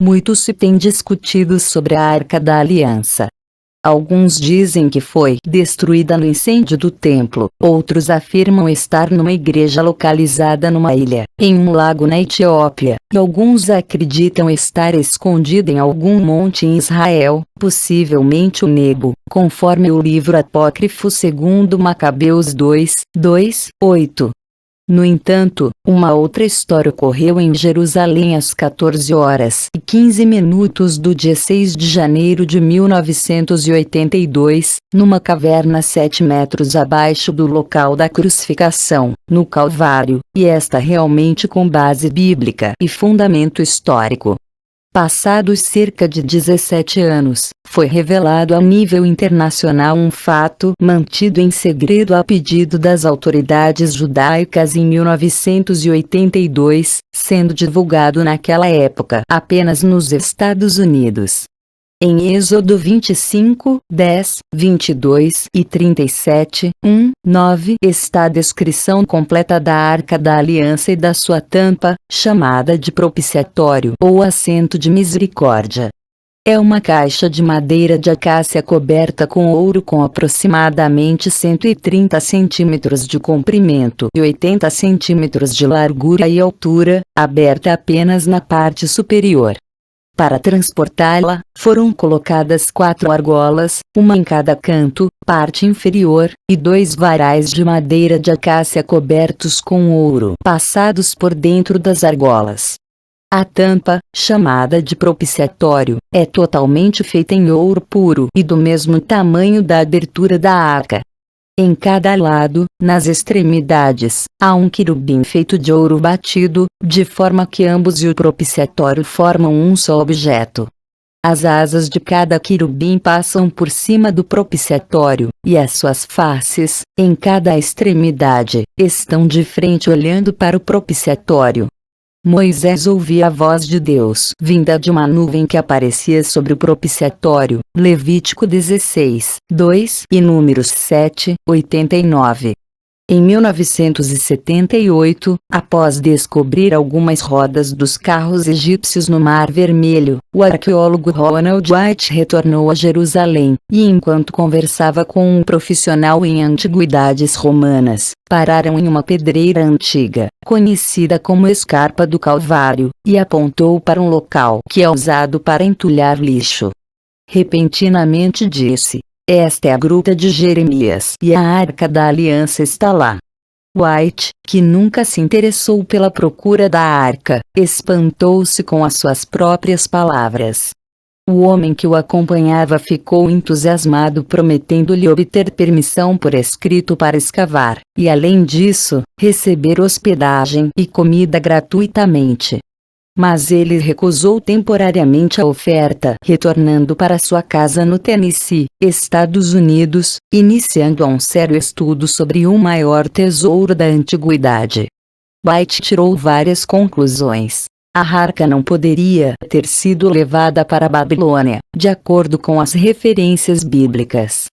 Muito se tem discutido sobre a Arca da Aliança. Alguns dizem que foi destruída no incêndio do templo, outros afirmam estar numa igreja localizada numa ilha, em um lago na Etiópia, e alguns acreditam estar escondida em algum monte em Israel, possivelmente o Nebo, conforme o livro apócrifo segundo Macabeus 2:8. No entanto, uma outra história ocorreu em Jerusalém às 14h15 do dia 6 de janeiro de 1982, numa caverna 7 metros abaixo do local da crucificação, no Calvário, e esta realmente com base bíblica e fundamento histórico. Passados cerca de 17 anos, foi revelado a nível internacional um fato mantido em segredo a pedido das autoridades judaicas em 1982, sendo divulgado naquela época apenas nos Estados Unidos. Em Êxodo 25, 10, 22 e 37, 9 está a descrição completa da Arca da Aliança e da sua tampa, chamada de propiciatório ou assento de misericórdia. É uma caixa de madeira de acácia coberta com ouro com aproximadamente 130 centímetros de comprimento e 80 centímetros de largura e altura, aberta apenas na parte superior. Para transportá-la, foram colocadas 4 argolas, uma em cada canto, parte inferior, e 2 varais de madeira de acácia cobertos com ouro passados por dentro das argolas. A tampa, chamada de propiciatório, é totalmente feita em ouro puro e do mesmo tamanho da abertura da arca. Em cada lado, nas extremidades, há um querubim feito de ouro batido, de forma que ambos e o propiciatório formam um só objeto. As asas de cada querubim passam por cima do propiciatório, e as suas faces, em cada extremidade, estão de frente olhando para o propiciatório. Moisés ouvia a voz de Deus vinda de uma nuvem que aparecia sobre o propiciatório, Levítico 16, 2 e Números 7, 89. Em 1978, após descobrir algumas rodas dos carros egípcios no Mar Vermelho, o arqueólogo Ronald White retornou a Jerusalém, e enquanto conversava com um profissional em antiguidades romanas, pararam em uma pedreira antiga, conhecida como Escarpa do Calvário, e apontou para um local que é usado para entulhar lixo. Repentinamente disse: "Esta é a Gruta de Jeremias e a Arca da Aliança está lá." White, que nunca se interessou pela procura da arca, espantou-se com as suas próprias palavras. O homem que o acompanhava ficou entusiasmado, prometendo-lhe obter permissão por escrito para escavar, e além disso, receber hospedagem e comida gratuitamente. Mas ele recusou temporariamente a oferta, retornando para sua casa no Tennessee, Estados Unidos, iniciando um sério estudo sobre o maior tesouro da antiguidade. White tirou várias conclusões. A arca não poderia ter sido levada para a Babilônia, de acordo com as referências bíblicas.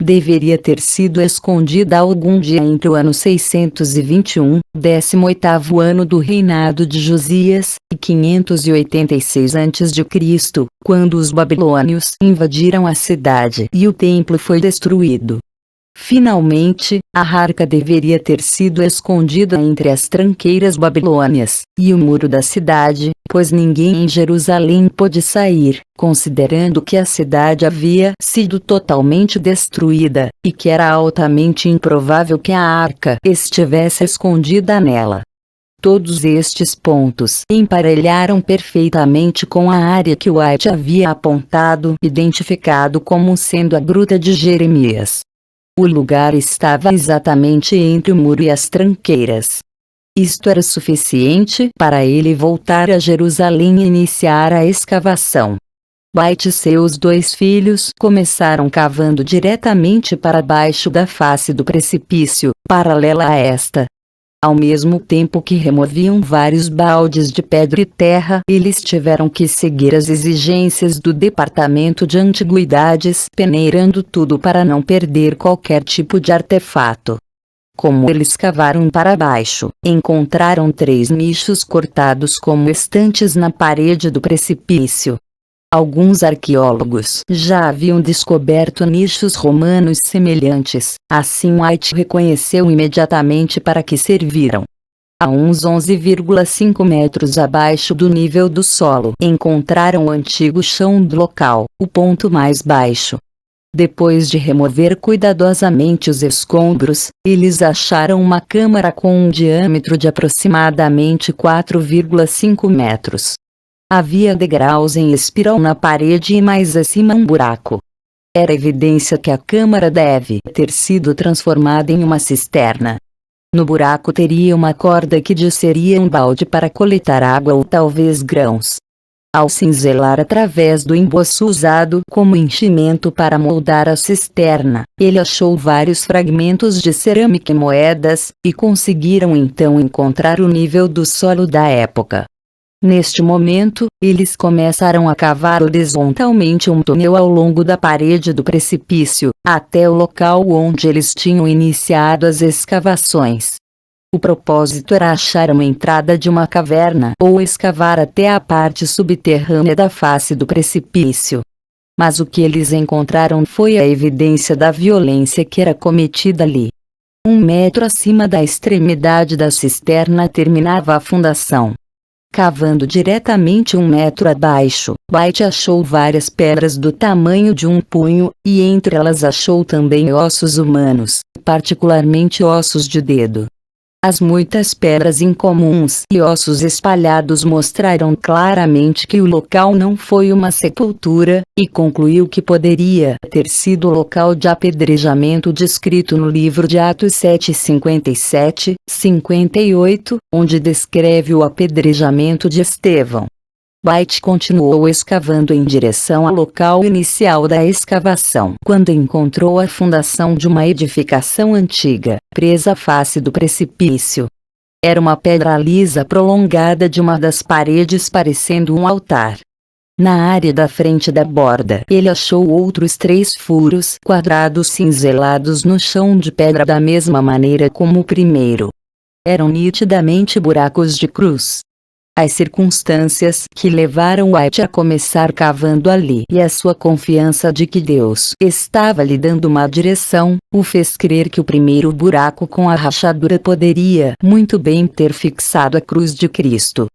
Deveria ter sido escondida algum dia entre o ano 621, 18º ano do reinado de Josias, e 586 a.C., quando os babilônios invadiram a cidade e o templo foi destruído. Finalmente, a arca deveria ter sido escondida entre as tranqueiras babilônias e o muro da cidade, pois ninguém em Jerusalém pôde sair, considerando que a cidade havia sido totalmente destruída, e que era altamente improvável que a arca estivesse escondida nela. Todos estes pontos emparelharam perfeitamente com a área que White havia apontado, identificado como sendo a Gruta de Jeremias. O lugar estava exatamente entre o muro e as tranqueiras. Isto era suficiente para ele voltar a Jerusalém e iniciar a escavação. White e seus 2 filhos começaram cavando diretamente para baixo da face do precipício, paralela a esta. Ao mesmo tempo que removiam vários baldes de pedra e terra, eles tiveram que seguir as exigências do Departamento de Antiguidades, peneirando tudo para não perder qualquer tipo de artefato. Como eles cavaram para baixo, encontraram 3 nichos cortados como estantes na parede do precipício. Alguns arqueólogos já haviam descoberto nichos romanos semelhantes, assim White reconheceu imediatamente para que serviram. A uns 11,5 metros abaixo do nível do solo, encontraram o antigo chão do local, o ponto mais baixo. Depois de remover cuidadosamente os escombros, eles acharam uma câmara com um diâmetro de aproximadamente 4,5 metros. Havia degraus em espiral na parede e mais acima um buraco. Era evidência que a câmara deve ter sido transformada em uma cisterna. No buraco teria uma corda que desceria um balde para coletar água ou talvez grãos. Ao cinzelar através do emboço usado como enchimento para moldar a cisterna, ele achou vários fragmentos de cerâmica e moedas, e conseguiram então encontrar o nível do solo da época. Neste momento, eles começaram a cavar horizontalmente um túnel ao longo da parede do precipício, até o local onde eles tinham iniciado as escavações. O propósito era achar uma entrada de uma caverna ou escavar até a parte subterrânea da face do precipício. Mas o que eles encontraram foi a evidência da violência que era cometida ali. 1 metro acima da extremidade da cisterna terminava a fundação. Cavando diretamente 1 metro abaixo, White achou várias pedras do tamanho de um punho, e entre elas achou também ossos humanos, particularmente ossos de dedo. As muitas pedras incomuns e ossos espalhados mostraram claramente que o local não foi uma sepultura, e concluiu que poderia ter sido o local de apedrejamento descrito no livro de Atos 7:57, 58, onde descreve o apedrejamento de Estevão. White continuou escavando em direção ao local inicial da escavação quando encontrou a fundação de uma edificação antiga, presa à face do precipício. Era uma pedra lisa prolongada de uma das paredes parecendo um altar. Na área da frente da borda, ele achou outros 3 furos quadrados cinzelados no chão de pedra da mesma maneira como o primeiro. Eram nitidamente buracos de cruz. As circunstâncias que levaram White a começar cavando ali e a sua confiança de que Deus estava lhe dando uma direção, o fez crer que o primeiro buraco com a rachadura poderia muito bem ter fixado a cruz de Cristo.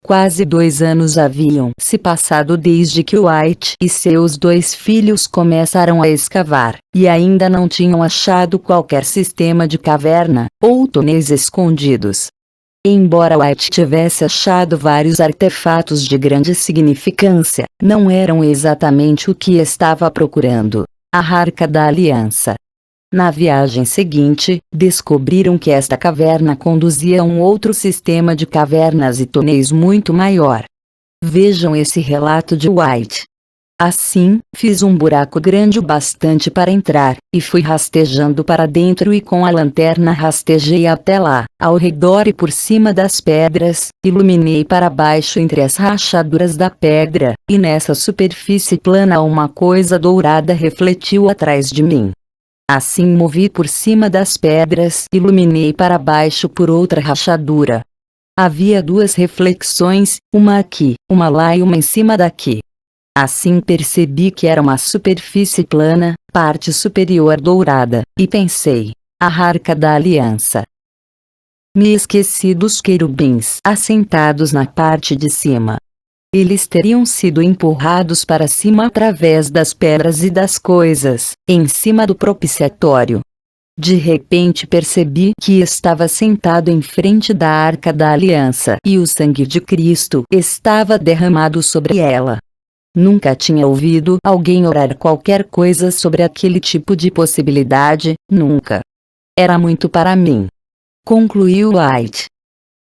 Quase 2 anos haviam se passado desde que White e seus 2 filhos começaram a escavar, e ainda não tinham achado qualquer sistema de caverna ou túneis escondidos. Embora White tivesse achado vários artefatos de grande significância, não eram exatamente o que estava procurando: a Arca da Aliança. Na viagem seguinte, descobriram que esta caverna conduzia a um outro sistema de cavernas e túneis muito maior. Vejam esse relato de White. Assim, fiz um buraco grande o bastante para entrar, e fui rastejando para dentro e com a lanterna rastejei até lá, ao redor e por cima das pedras, iluminei para baixo entre as rachaduras da pedra, e nessa superfície plana uma coisa dourada refletiu atrás de mim. Assim movi por cima das pedras, iluminei para baixo por outra rachadura. Havia 2 reflexões, uma aqui, uma lá e uma em cima daqui. Assim percebi que era uma superfície plana, parte superior dourada, e pensei: a Arca da Aliança. Me esqueci dos querubins assentados na parte de cima. Eles teriam sido empurrados para cima através das pedras e das coisas, em cima do propiciatório. De repente percebi que estava sentado em frente da Arca da Aliança e o sangue de Cristo estava derramado sobre ela. Nunca tinha ouvido alguém orar qualquer coisa sobre aquele tipo de possibilidade, nunca. Era muito para mim. Concluiu White.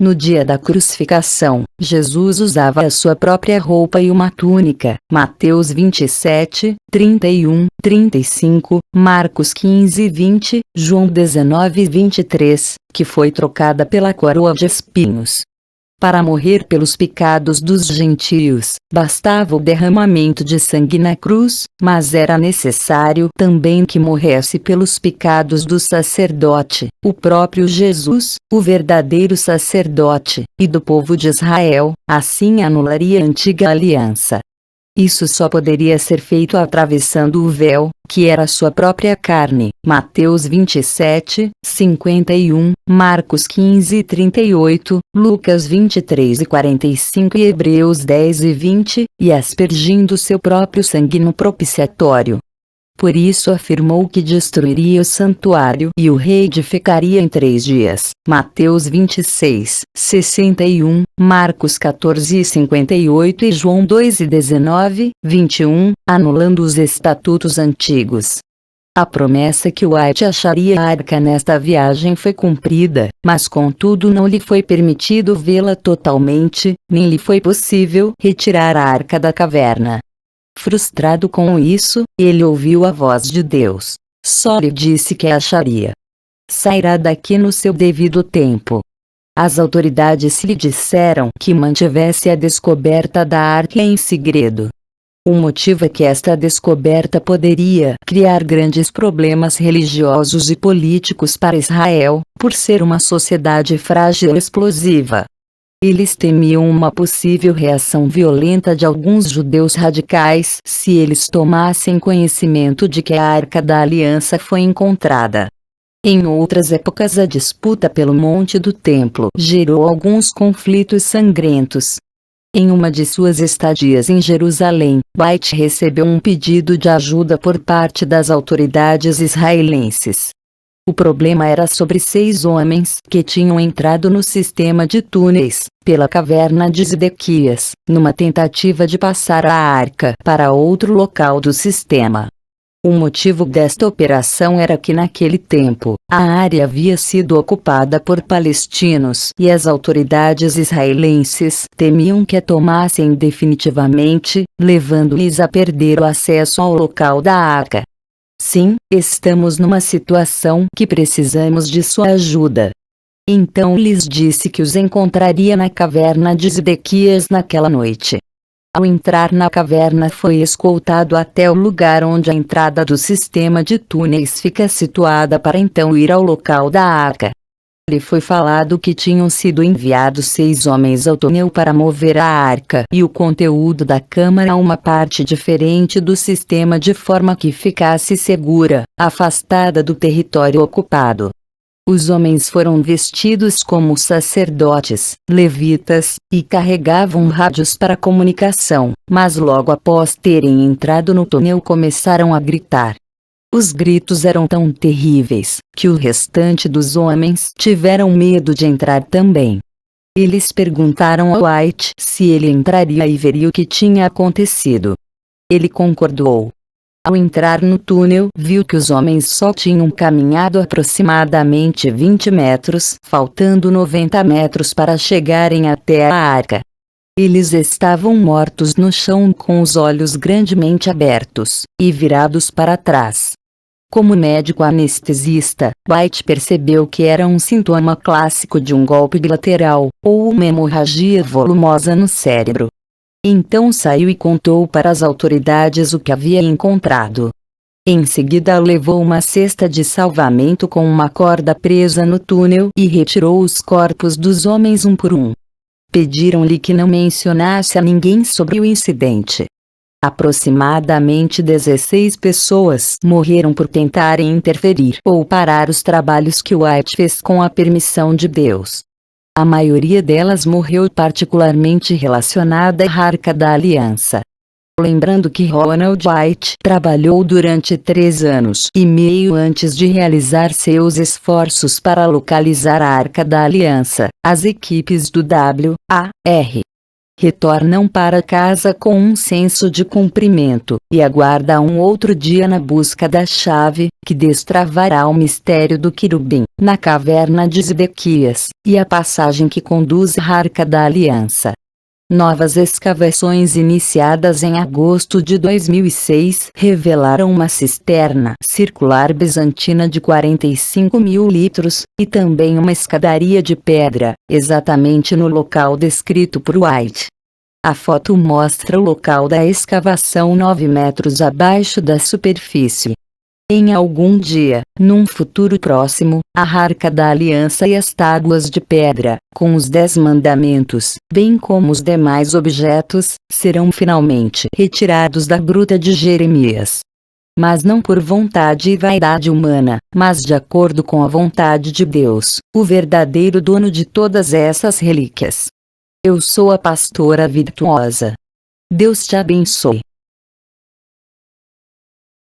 No dia da crucificação, Jesus usava a sua própria roupa e uma túnica, Mateus 27, 31, 35, Marcos 15, 20, João 19, 23, que foi trocada pela coroa de espinhos. para morrer pelos pecados dos gentios, bastava o derramamento de sangue na cruz, mas era necessário também que morresse pelos pecados do sacerdote, o próprio Jesus, o verdadeiro sacerdote, e do povo de Israel, assim anularia a antiga aliança. Isso só poderia ser feito atravessando o véu, que era sua própria carne. Mateus 27, 51, Marcos 15 38, Lucas 23 e 45 e Hebreus 10 e 20, e aspergindo seu próprio sangue no propiciatório. Por isso afirmou que destruiria o santuário e o reedificaria em 3 dias. Mateus 26, 61, Marcos 14 e 58 e João 2 e 19, 21, anulando os estatutos antigos. A promessa que White acharia a arca nesta viagem foi cumprida, mas contudo não lhe foi permitido vê-la totalmente, nem lhe foi possível retirar a arca da caverna. Frustrado com isso, ele ouviu a voz de Deus. Só lhe disse que a acharia. Sairá daqui no seu devido tempo. As autoridades lhe disseram que mantivesse a descoberta da arca em segredo. O motivo é que esta descoberta poderia criar grandes problemas religiosos e políticos para Israel, por ser uma sociedade frágil e explosiva. Eles temiam uma possível reação violenta de alguns judeus radicais se eles tomassem conhecimento de que a Arca da Aliança foi encontrada. Em outras épocas, a disputa pelo Monte do Templo gerou alguns conflitos sangrentos. Em uma de suas estadias em Jerusalém, White recebeu um pedido de ajuda por parte das autoridades israelenses. O problema era sobre 6 homens que tinham entrado no sistema de túneis, pela caverna de Zedequias, numa tentativa de passar a arca para outro local do sistema. O motivo desta operação era que naquele tempo, a área havia sido ocupada por palestinos e as autoridades israelenses temiam que a tomassem definitivamente, levando-lhes a perder o acesso ao local da arca. Sim, estamos numa situação que precisamos de sua ajuda. Então lhes disse que os encontraria na caverna de Zedequias naquela noite. Ao entrar na caverna foi escoltado até o lugar onde a entrada do sistema de túneis fica situada para então ir ao local da arca. Lhe foi falado que tinham sido enviados 6 homens ao túnel para mover a arca e o conteúdo da câmara a uma parte diferente do sistema de forma que ficasse segura, afastada do território ocupado. Os homens foram vestidos como sacerdotes, levitas, e carregavam rádios para comunicação, mas logo após terem entrado no túnel começaram a gritar. Os gritos eram tão terríveis, que o restante dos homens tiveram medo de entrar também. Eles perguntaram a White se ele entraria e veria o que tinha acontecido. Ele concordou. Ao entrar no túnel, viu que os homens só tinham caminhado aproximadamente 20 metros, faltando 90 metros para chegarem até a arca. Eles estavam mortos no chão com os olhos grandemente abertos, e virados para trás. Como médico anestesista, White percebeu que era um sintoma clássico de um golpe bilateral, ou uma hemorragia volumosa no cérebro. Então saiu e contou para as autoridades o que havia encontrado. Em seguida levou uma cesta de salvamento com uma corda presa no túnel e retirou os corpos dos homens um por um. Pediram-lhe que não mencionasse a ninguém sobre o incidente. Aproximadamente 16 pessoas morreram por tentarem interferir ou parar os trabalhos que White fez com a permissão de Deus. A maioria delas morreu particularmente relacionada à Arca da Aliança. Lembrando que Ronald White trabalhou durante 3 anos e meio antes de realizar seus esforços para localizar a Arca da Aliança, as equipes do W.A.R. retornam para casa com um senso de cumprimento, e aguarda um outro dia na busca da chave, que destravará o mistério do querubim, na caverna de Zedequias, e a passagem que conduz à Arca da Aliança. Novas escavações iniciadas em agosto de 2006 revelaram uma cisterna circular bizantina de 45 mil litros, e também uma escadaria de pedra, exatamente no local descrito por White. A foto mostra o local da escavação 9 metros abaixo da superfície. Em algum dia, num futuro próximo, a Arca da Aliança e as tábuas de pedra, com os 10 mandamentos, bem como os demais objetos, serão finalmente retirados da gruta de Jeremias. Mas não por vontade e vaidade humana, mas de acordo com a vontade de Deus, o verdadeiro dono de todas essas relíquias. Eu sou a pastora Virtuosa. Deus te abençoe.